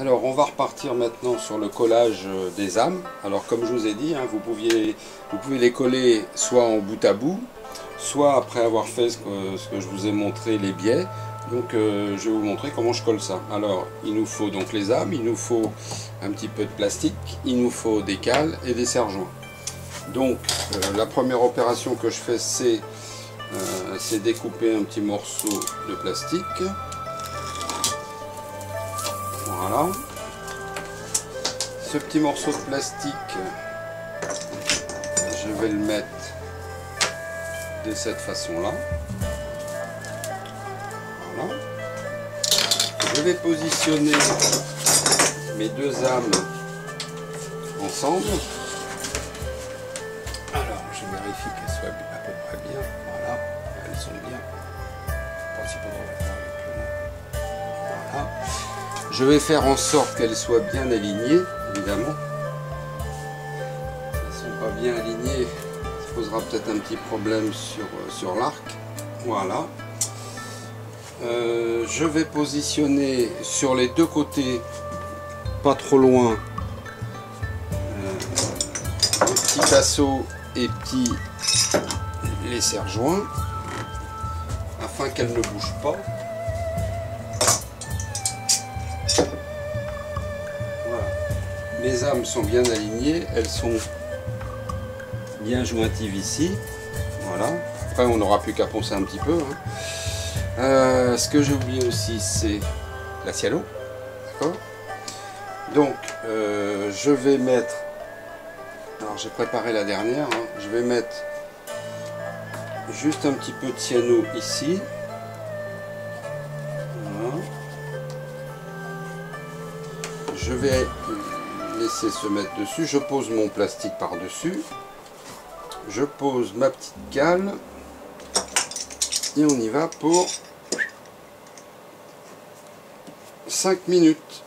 Alors on va repartir maintenant sur le collage des âmes. Alors comme je vous ai dit, hein, vous pouvez les coller soit en bout à bout, soit après avoir fait ce que je vous ai montré, les biais. Donc je vais vous montrer comment je colle ça. Alors il nous faut donc les âmes, il nous faut un petit peu de plastique, il nous faut des cales et des serre-joints. Donc la première opération que je fais, c'est découper un petit morceau de plastique. Voilà. Ce petit morceau de plastique, je vais le mettre de cette façon-là. Voilà. Je vais positionner mes deux âmes ensemble. Alors, je vérifie qu'elles soient à peu près bien. Voilà, elles sont bien. Voilà. Je vais faire en sorte qu'elles soient bien alignées, évidemment. Si elles ne sont pas bien alignées, ça posera peut-être un petit problème sur l'arc. Voilà. Je vais positionner sur les deux côtés, pas trop loin, les petits casseaux et les serre-joints, afin qu'elles ne bougent pas. Mes âmes sont bien alignées, elles sont bien jointives ici. Voilà. Après, on n'aura plus qu'à poncer un petit peu. Hein. Ce que j'ai oublié aussi, c'est la cyano. D'accord. Donc, je vais mettre. Alors, j'ai préparé la dernière. Hein. Je vais mettre juste un petit peu de cyano ici. Voilà. Je vais laisser se mettre dessus, je pose mon plastique par dessus, je pose ma petite cale et on y va pour 5 minutes.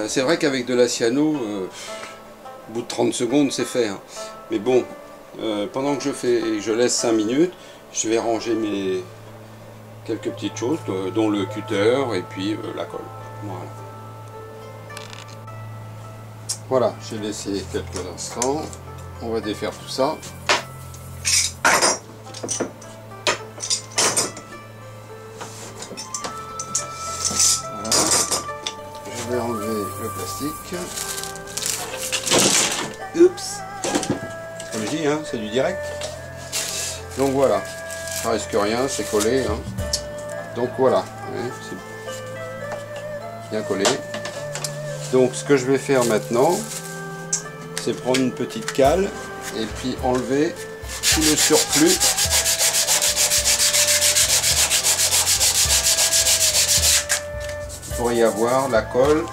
C'est vrai qu'avec de la cyano, au bout de 30 secondes c'est fait, hein. Mais bon, pendant que je laisse 5 minutes, je vais ranger mes quelques petites choses, dont le cutter et puis la colle. Voilà. Voilà, j'ai laissé quelques instants. On va défaire tout ça. Voilà. Je vais enlever le plastique. Oups. Comme je dis, hein, c'est du direct. Donc voilà, ça risque rien, c'est collé. Hein. Donc voilà, c'est bien collé. Donc ce que je vais faire maintenant, c'est prendre une petite cale et puis enlever tout le surplus. Il pourrait y avoir la colle,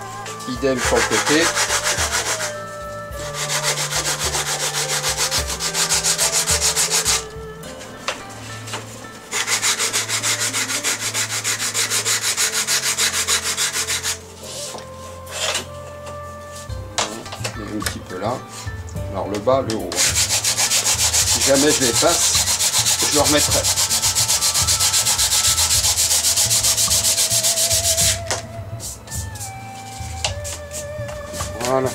idem sur le côté. Un petit peu là, alors le bas, le haut. Si jamais je les passe, je le remettrai. Voilà.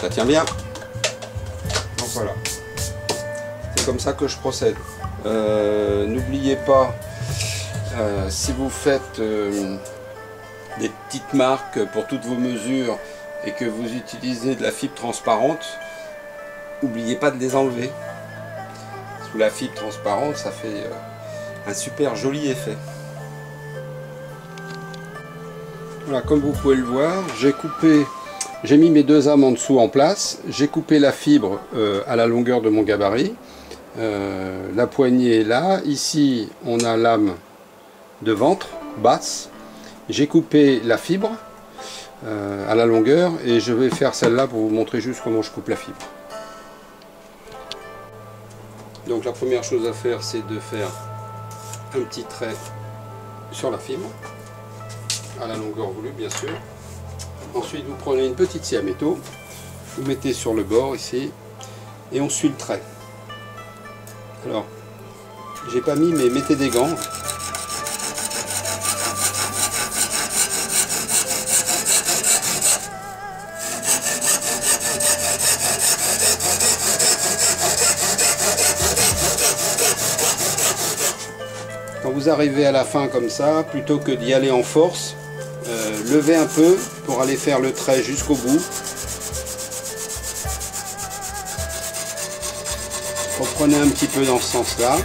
Ça tient bien. Donc voilà. C'est comme ça que je procède. N'oubliez pas, si vous faites des petites marques pour toutes vos mesures et que vous utilisez de la fibre transparente, n'oubliez pas de les enlever. Sous la fibre transparente, ça fait un super joli effet. Voilà, comme vous pouvez le voir, j'ai mis mes deux âmes en dessous en place, j'ai coupé la fibre à la longueur de mon gabarit, la poignée est là, ici on a l'âme de ventre basse. J'ai coupé la fibre à la longueur et je vais faire celle-là pour vous montrer juste comment je coupe la fibre. Donc la première chose à faire, c'est de faire un petit trait sur la fibre, à la longueur voulue bien sûr. Ensuite vous prenez une petite scie à métaux, vous mettez sur le bord ici et on suit le trait. Alors, j'ai pas mis, mais mettez des gants. Quand vous arrivez à la fin comme ça, plutôt que d'y aller en force, levez un peu pour aller faire le trait jusqu'au bout. Reprenez un petit peu dans ce sens-là.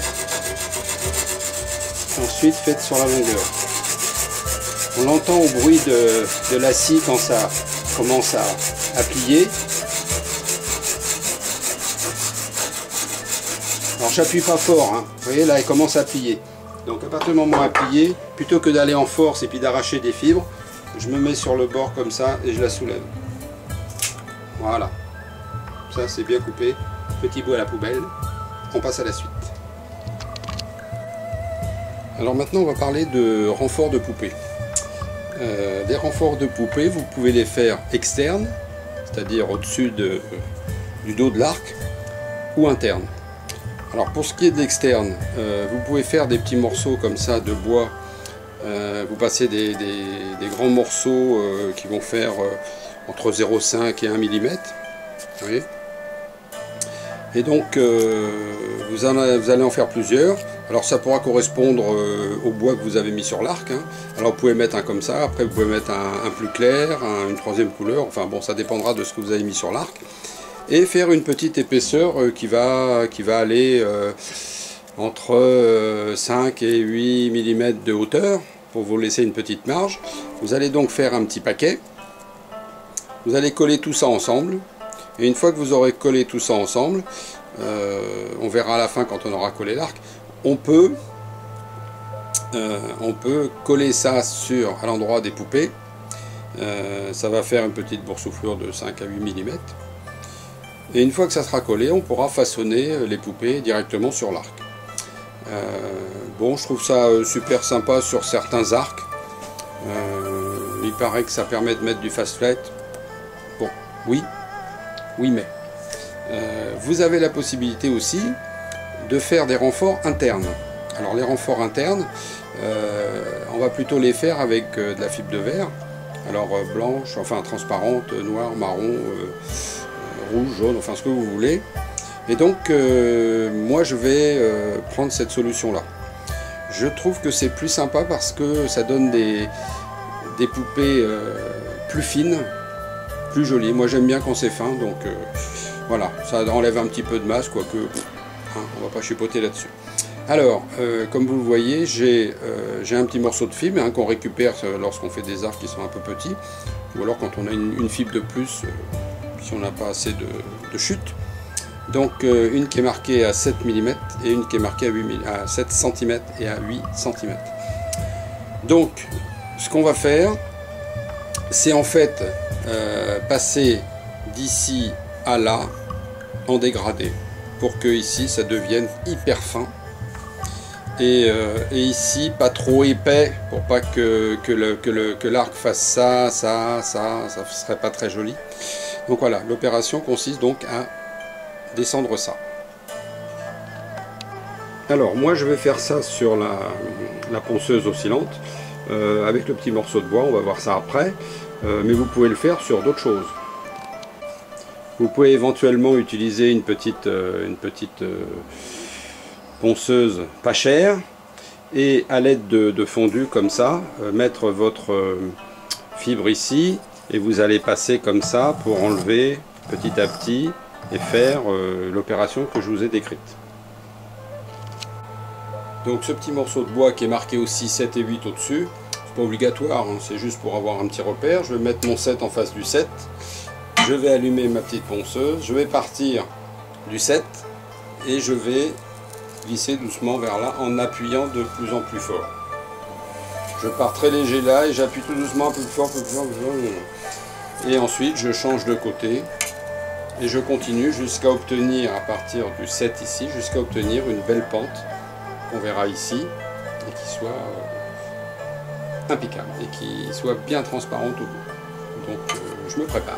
Ensuite, faites sur la longueur. On l'entend au bruit de la scie quand ça commence à plier. Alors j'appuie pas fort, hein. Vous voyez là elle commence à plier. Donc à partir du moment où elle a plié, plutôt que d'aller en force et puis d'arracher des fibres, je me mets sur le bord comme ça et je la soulève. Voilà. Ça c'est bien coupé. Petit bout à la poubelle. On passe à la suite. Alors maintenant on va parler de renforts de poupée. Les renforts de poupée, vous pouvez les faire externes, c'est-à-dire au-dessus du dos de l'arc, ou internes. Alors pour ce qui est de l'externe, vous pouvez faire des petits morceaux comme ça de bois. Vous passez des grands morceaux qui vont faire entre 0,5 et 1 mm. Vous voyez ? Et donc vous allez en faire plusieurs. Alors ça pourra correspondre au bois que vous avez mis sur l'arc. Hein. Alors vous pouvez mettre un comme ça, après vous pouvez mettre un plus clair, une troisième couleur. Enfin bon, ça dépendra de ce que vous avez mis sur l'arc. Et faire une petite épaisseur qui va aller entre 5 et 8 mm de hauteur pour vous laisser une petite marge. Vous allez donc faire un petit paquet. Vous allez coller tout ça ensemble. Et une fois que vous aurez collé tout ça ensemble, on verra à la fin quand on aura collé l'arc, on peut coller ça à l'endroit des poupées. Ça va faire une petite boursouflure de 5 à 8 mm. Et une fois que ça sera collé, on pourra façonner les poupées directement sur l'arc. Bon, je trouve ça super sympa sur certains arcs. Il paraît que ça permet de mettre du fast flat. Bon, oui mais. Vous avez la possibilité aussi de faire des renforts internes. Alors les renforts internes, on va plutôt les faire avec de la fibre de verre. Alors blanche, enfin transparente, noire, marron, rouge, jaune, enfin ce que vous voulez. Et donc moi je vais prendre cette solution là. Je trouve que c'est plus sympa parce que ça donne des poupées plus fines, plus jolies. Moi j'aime bien quand c'est fin, donc voilà, ça enlève un petit peu de masse, quoique hein, on va pas chipoter là-dessus. Alors, comme vous le voyez, j'ai un petit morceau de fibre hein, qu'on récupère lorsqu'on fait des arcs qui sont un peu petits, ou alors quand on a une fibre de plus, si on n'a pas assez de chute. Donc une qui est marquée à 7 mm et une qui est marquée à 7 cm et à 8 cm. Donc, ce qu'on va faire, c'est en fait passer d'ici à là en dégradé, pour que ici ça devienne hyper fin. Et ici pas trop épais pour pas que l'arc fasse ça serait pas très joli. Donc voilà, l'opération consiste donc à descendre ça. Alors moi je vais faire ça sur la ponceuse oscillante avec le petit morceau de bois, on va voir ça après, mais vous pouvez le faire sur d'autres choses. Vous pouvez éventuellement utiliser une petite ponceuse pas chère et à l'aide de fondu comme ça, mettre votre fibre ici et vous allez passer comme ça pour enlever petit à petit et faire l'opération que je vous ai décrite. Donc ce petit morceau de bois qui est marqué aussi 7 et 8 au-dessus, c'est pas obligatoire, hein, c'est juste pour avoir un petit repère. Je vais mettre mon 7 en face du 7, je vais allumer ma petite ponceuse, je vais partir du 7 et je vais glisser doucement vers là en appuyant de plus en plus fort. Je pars très léger là et j'appuie tout doucement un peu plus fort, et ensuite je change de côté et je continue jusqu'à obtenir à partir du 7 ici, jusqu'à obtenir une belle pente qu'on verra ici et qui soit impeccable et qui soit bien transparente au bout. Donc je me prépare.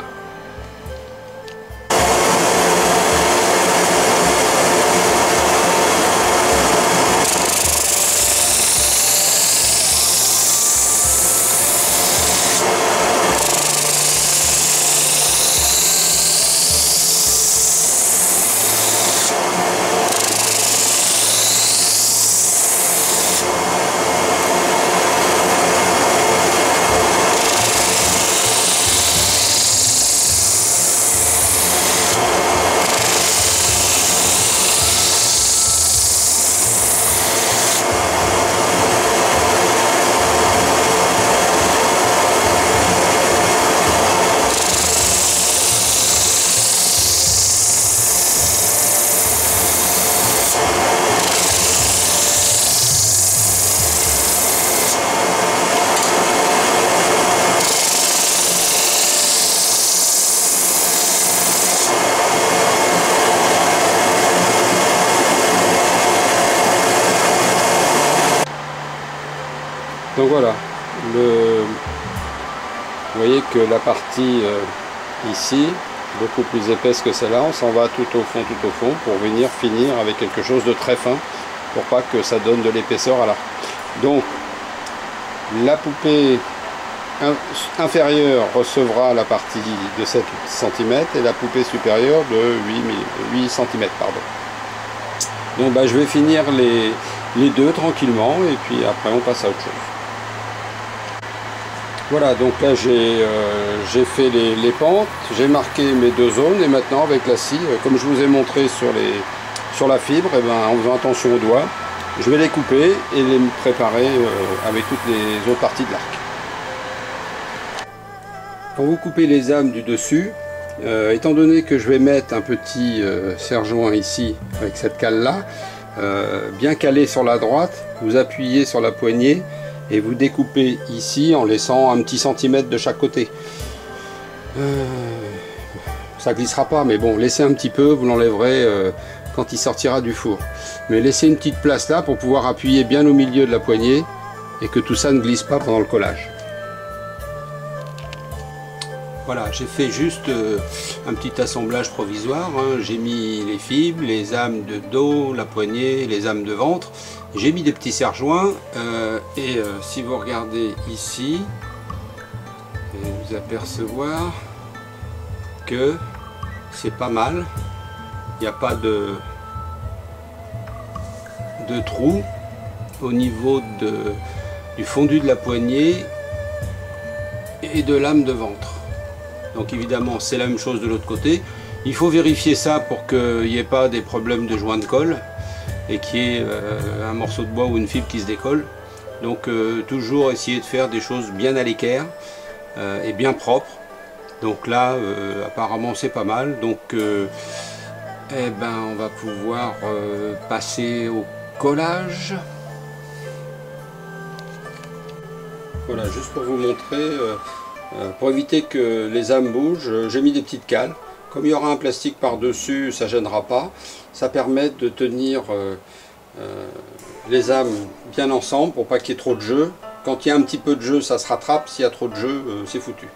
Donc voilà, vous voyez que la partie ici, beaucoup plus épaisse que celle-là, on s'en va tout au fond, pour venir finir avec quelque chose de très fin, pour pas que ça donne de l'épaisseur à l'arc. Donc, la poupée inférieure recevra la partie de 7 cm et la poupée supérieure de 8 cm. Pardon. Donc je vais finir les deux tranquillement et puis après on passe à autre chose. Voilà, donc là j'ai fait les pentes, j'ai marqué mes deux zones et maintenant avec la scie, comme je vous ai montré sur la fibre, en faisant attention aux doigts, je vais les couper et les préparer avec toutes les autres parties de l'arc. Quand vous coupez les âmes du dessus, étant donné que je vais mettre un petit serre-joint ici avec cette cale là, bien calé sur la droite, vous appuyez sur la poignée et vous découpez ici en laissant un petit centimètre de chaque côté. Ça glissera pas, mais bon, laissez un petit peu, vous l'enlèverez quand il sortira du four. Mais laissez une petite place là pour pouvoir appuyer bien au milieu de la poignée et que tout ça ne glisse pas pendant le collage. Voilà, j'ai fait juste un petit assemblage provisoire, hein. J'ai mis les fibres, les âmes de dos, la poignée, les âmes de ventre. J'ai mis des petits serre-joints si vous regardez ici, vous allez vous apercevoir que c'est pas mal. Il n'y a pas de trou au niveau du fondu de la poignée et de l'âme de ventre. Donc évidemment c'est la même chose de l'autre côté. Il faut vérifier ça pour qu'il n'y ait pas des problèmes de joint de colle et qu'il y ait un morceau de bois ou une fibre qui se décolle. Donc toujours essayer de faire des choses bien à l'équerre et bien propres. Donc là apparemment c'est pas mal. Donc on va pouvoir passer au collage. Voilà, juste pour vous montrer, pour éviter que les âmes bougent, j'ai mis des petites cales. Comme il y aura un plastique par-dessus, ça ne gênera pas. Ça permet de tenir les âmes bien ensemble pour pas qu'il y ait trop de jeu. Quand il y a un petit peu de jeu, ça se rattrape. S'il y a trop de jeu, c'est foutu.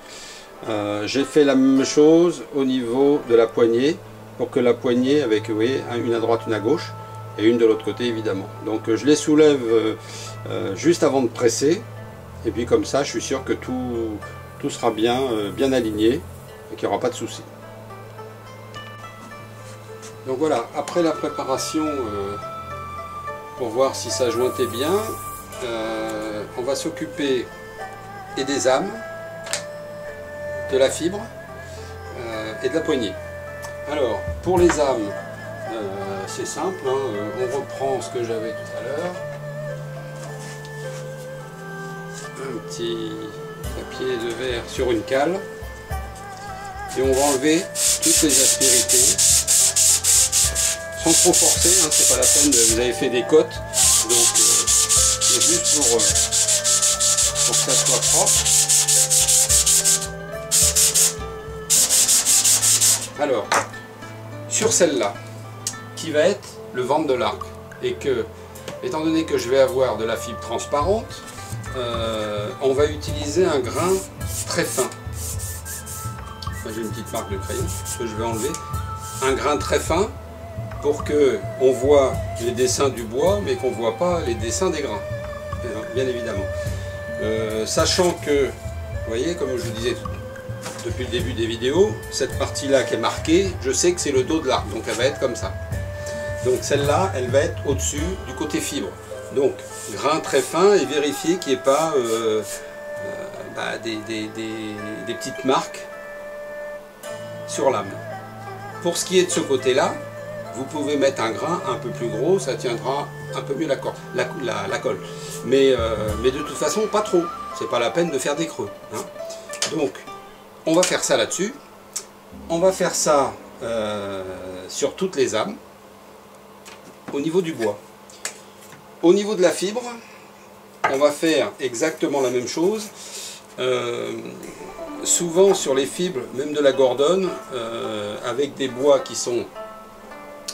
J'ai fait la même chose au niveau de la poignée, pour que la poignée, avec, vous voyez, une à droite, une à gauche, et une de l'autre côté évidemment. Donc je les soulève juste avant de presser, et puis comme ça je suis sûr que tout sera bien aligné, et qu'il n'y aura pas de souci. Donc voilà, après la préparation, pour voir si ça jointait bien, on va s'occuper et des âmes, de la fibre et de la poignée. Alors, pour les âmes, c'est simple, hein, on reprend ce que j'avais tout à l'heure. Un petit papier de verre sur une cale. Et on va enlever toutes les aspérités. Sans trop forcer, hein, c'est pas la peine, vous avez fait des côtes. Donc, c'est juste pour que ça soit propre. Alors, sur celle-là, qui va être le ventre de l'arc, et que, étant donné que je vais avoir de la fibre transparente, on va utiliser un grain très fin. J'ai une petite marque de crayon que je vais enlever. Un grain très fin pour que on voit les dessins du bois, mais qu'on ne voit pas les dessins des grains, bien évidemment. Sachant que, vous voyez, comme je vous disais depuis le début des vidéos, cette partie-là qui est marquée, je sais que c'est le dos de l'arc, donc elle va être comme ça. Donc celle-là, elle va être au-dessus du côté fibre. Donc grain très fin et vérifier qu'il n'y ait pas des petites marques sur lame. Pour ce qui est de ce côté-là, vous pouvez mettre un grain un peu plus gros, ça tiendra un peu mieux la colle. Mais de toute façon, pas trop. C'est pas la peine de faire des creux, hein. Donc, on va faire ça là-dessus. On va faire ça sur toutes les âmes, au niveau du bois. Au niveau de la fibre, on va faire exactement la même chose. Souvent sur les fibres, même de la Gordon, avec des bois qui sont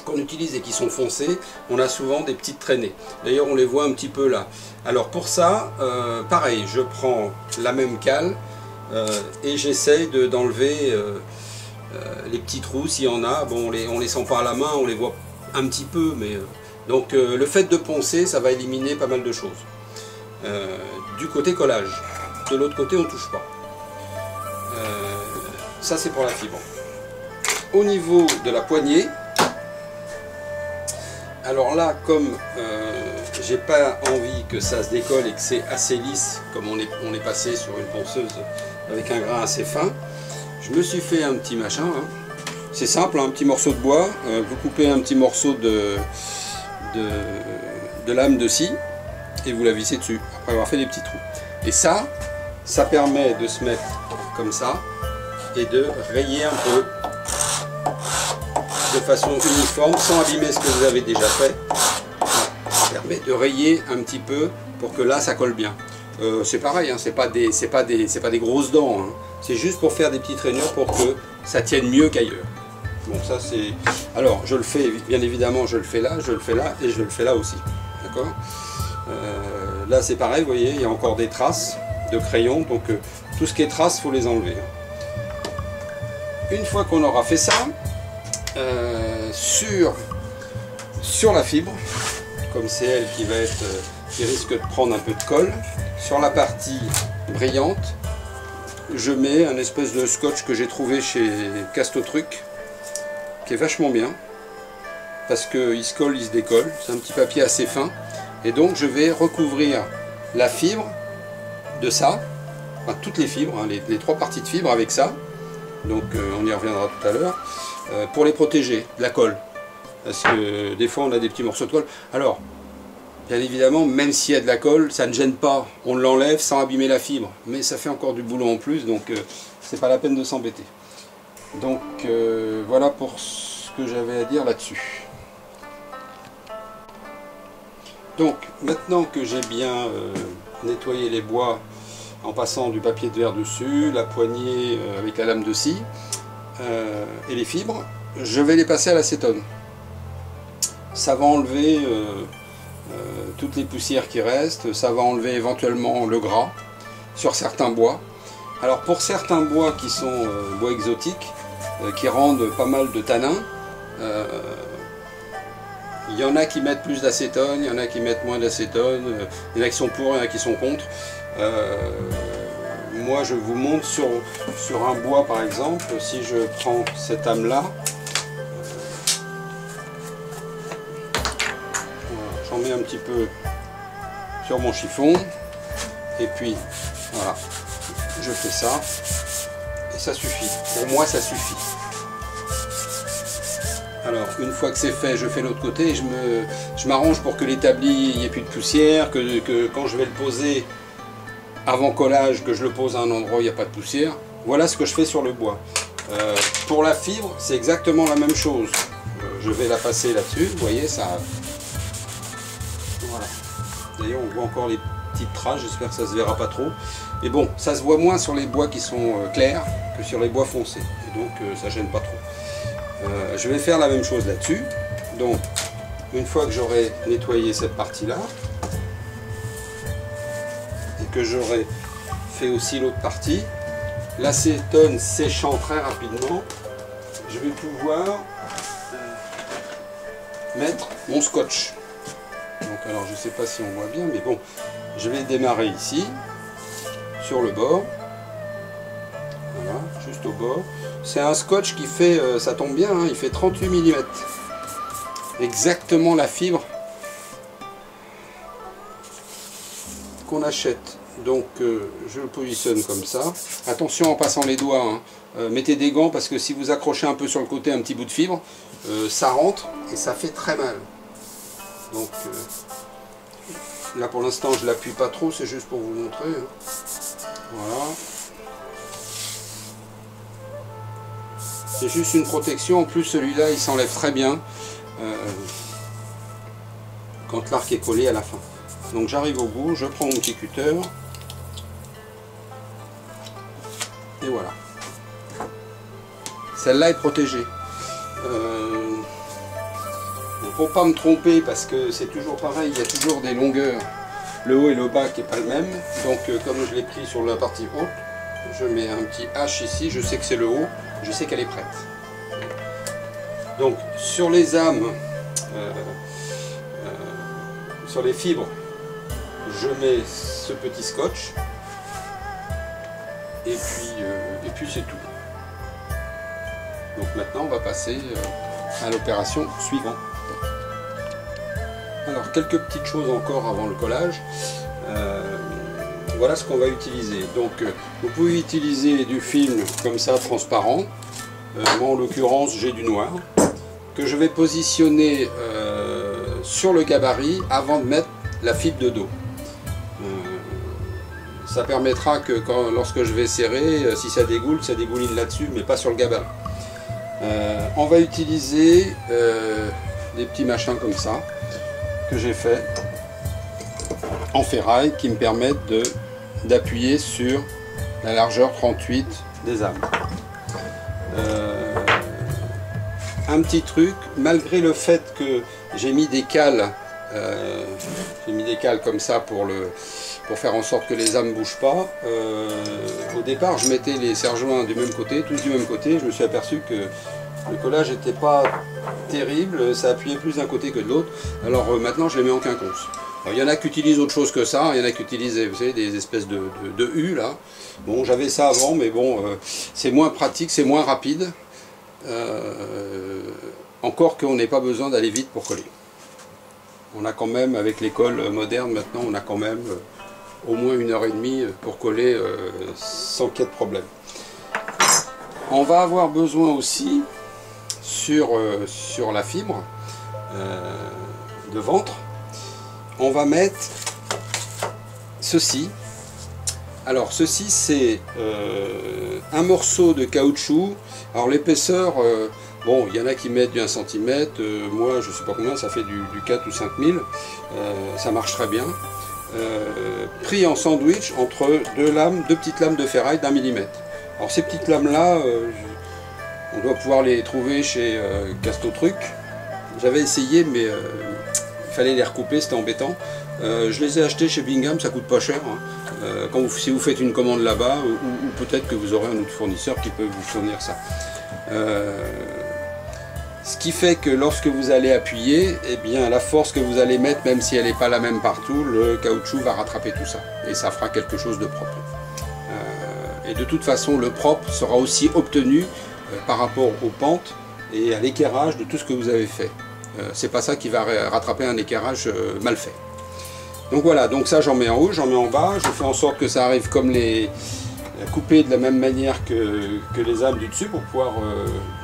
qu'on utilise et qui sont foncés, on a souvent des petites traînées. D'ailleurs on les voit un petit peu là. Alors pour ça, pareil, je prends la même cale et j'essaye d'enlever les petits trous s'il y en a. Bon, on les sent pas à la main, on les voit un petit peu, mais donc le fait de poncer, ça va éliminer pas mal de choses. Du côté collage, de l'autre côté on touche pas. Ça c'est pour la fibre. Au niveau de la poignée, alors là, comme j'ai pas envie que ça se décolle et que c'est assez lisse, comme on est passé sur une ponceuse avec un grain assez fin, je me suis fait un petit machin. Hein. C'est simple, un petit morceau de bois. Vous coupez un petit morceau de lame de scie et vous la vissez dessus après avoir fait des petits trous. Et ça permet de se mettre comme ça et de rayer un peu de façon uniforme sans abîmer ce que vous avez déjà fait. Ça permet de rayer un petit peu pour que là ça colle bien. C'est pareil, hein, c'est pas des grosses dents, hein. C'est juste pour faire des petites rainures pour que ça tienne mieux qu'ailleurs. Bon, ça c'est. Alors je le fais, bien évidemment, je le fais là et je le fais là aussi. D'accord. Là c'est pareil, vous voyez, il y a encore des traces de crayon, donc tout ce qui est traces, il faut les enlever. Une fois qu'on aura fait ça, sur la fibre, comme c'est elle qui risque de prendre un peu de colle, sur la partie brillante, je mets un espèce de scotch que j'ai trouvé chez Castotruc, qui est vachement bien, parce qu'il se colle, il se décolle, c'est un petit papier assez fin, et donc je vais recouvrir la fibre de ça, enfin toutes les fibres, hein, les trois parties de fibre avec ça, donc on y reviendra tout à l'heure, pour les protéger de la colle, parce que des fois on a des petits morceaux de colle. Alors, bien évidemment, même s'il y a de la colle, ça ne gêne pas, on l'enlève sans abîmer la fibre, mais ça fait encore du boulot en plus, donc c'est pas la peine de s'embêter. Donc voilà pour ce que j'avais à dire là-dessus. Donc maintenant que j'ai bien nettoyé les bois en passant du papier de verre dessus, la poignée avec la lame de scie et les fibres, je vais les passer à l'acétone. Ça va enlever toutes les poussières qui restent, ça va enlever éventuellement le gras sur certains bois. Alors pour certains bois qui sont bois exotiques, qui rendent pas mal de tanins, il y en a qui mettent plus d'acétone, il y en a qui mettent moins d'acétone, il y en a qui sont pour, il y en a qui sont contre. Moi je vous montre sur un bois par exemple, si je prends cette âme là, j'en mets un petit peu sur mon chiffon, et puis voilà, je fais ça, et ça suffit, pour moi ça suffit. Alors une fois que c'est fait, je fais l'autre côté et je m'arrange pour que l'établi, il n'y ait plus de poussière, que quand je vais le poser avant collage, que je le pose à un endroit où il n'y a pas de poussière. Voilà ce que je fais sur le bois. Pour la fibre, c'est exactement la même chose. Je vais la passer là-dessus, vous voyez, ça... Voilà. D'ailleurs, on voit encore les petites traces, j'espère que ça ne se verra pas trop. Mais bon, ça se voit moins sur les bois qui sont clairs que sur les bois foncés. Et donc, ça ne gêne pas trop. Je vais faire la même chose là-dessus. Donc, une fois que j'aurai nettoyé cette partie-là, et que j'aurai fait aussi l'autre partie, l'acétone séchant très rapidement, je vais pouvoir mettre mon scotch. Donc, alors, je ne sais pas si on voit bien, mais bon, je vais démarrer ici, sur le bord. Voilà, juste au bord. C'est un scotch qui fait, ça tombe bien, hein, il fait 38 mm. Exactement la fibre qu'on achète. Donc je le positionne comme ça. Attention en passant les doigts, hein. Mettez des gants parce que si vous accrochez un peu sur le côté un petit bout de fibre, ça rentre et ça fait très mal. Donc là pour l'instant je l'appuie pas trop, c'est juste pour vous montrer. Hein. Voilà. C'est juste une protection, en plus celui-là il s'enlève très bien quand l'arc est collé à la fin. Donc j'arrive au bout, je prends mon petit cutter et voilà. Celle-là est protégée. pour pas me tromper, parce que c'est toujours pareil, il y a toujours des longueurs, le haut et le bas qui n'est pas le même. Donc comme je l'ai pris sur la partie haute, je mets un petit H ici, je sais que c'est le haut, je sais qu'elle est prête. Donc sur les âmes, sur les fibres, je mets ce petit scotch, et puis c'est tout. Donc maintenant on va passer à l'opération suivante. Alors quelques petites choses encore avant le collage. Voilà ce qu'on va utiliser. Donc vous pouvez utiliser du film comme ça transparent. Moi en l'occurrence j'ai du noir que je vais positionner sur le gabarit avant de mettre la fibre de dos. Ça permettra que lorsque je vais serrer, si ça dégouline là-dessus, mais pas sur le gabarit. On va utiliser des petits machins comme ça que j'ai fait en ferraille qui me permettent d'appuyer sur la largeur 38 des âmes. Un petit truc, malgré le fait que j'ai mis des cales, comme ça pour faire en sorte que les âmes ne bougent pas. Au départ, je mettais les serre-joints du même côté, tous du même côté. Je me suis aperçu que le collage n'était pas terrible, ça appuyait plus d'un côté que de l'autre. Alors maintenant, je les mets en quinconce. Alors, il y en a qui utilisent autre chose que ça, il y en a qui utilisent, vous savez, des espèces de U là. Bon, j'avais ça avant, mais bon, c'est moins pratique, c'est moins rapide. Encore qu'on n'ait pas besoin d'aller vite pour coller. On a quand même, avec l'école moderne maintenant, on a quand même au moins 1h30 pour coller sans qu'il y ait de problème. On va avoir besoin aussi, sur la fibre de ventre, on va mettre ceci. Alors ceci c'est un morceau de caoutchouc. Alors l'épaisseur, bon, il y en a qui mettent du 1 cm, moi je sais pas combien, ça fait du 4 ou 5 000, ça marche très bien. Pris en sandwich entre deux petites lames de ferraille d'1 mm. Alors ces petites lames là, on doit pouvoir les trouver chez Castotruc. J'avais essayé mais il fallait les recouper, c'était embêtant. Je les ai achetées chez Bingham, ça coûte pas cher. Hein. Si vous faites une commande là-bas, ou peut-être que vous aurez un autre fournisseur qui peut vous fournir ça. Ce qui fait que lorsque vous allez appuyer, eh bien, la force que vous allez mettre, même si elle n'est pas la même partout, le caoutchouc va rattraper tout ça. Et ça fera quelque chose de propre. Et de toute façon, le propre sera aussi obtenu par rapport aux pentes et à l'équerrage de tout ce que vous avez fait. C'est pas ça qui va rattraper un équerrage mal fait. Donc voilà, donc ça j'en mets en haut, j'en mets en bas, je fais en sorte que ça arrive comme les coupés de la même manière que les âmes du dessus pour pouvoir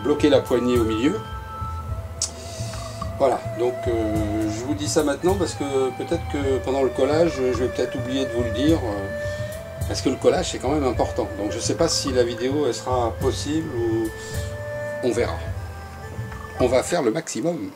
bloquer la poignée au milieu. Voilà, donc je vous dis ça maintenant parce que peut-être que pendant le collage, je vais peut-être oublier de vous le dire, parce que le collage c'est quand même important. Donc je ne sais pas si la vidéo elle sera possible ou on verra. On va faire le maximum.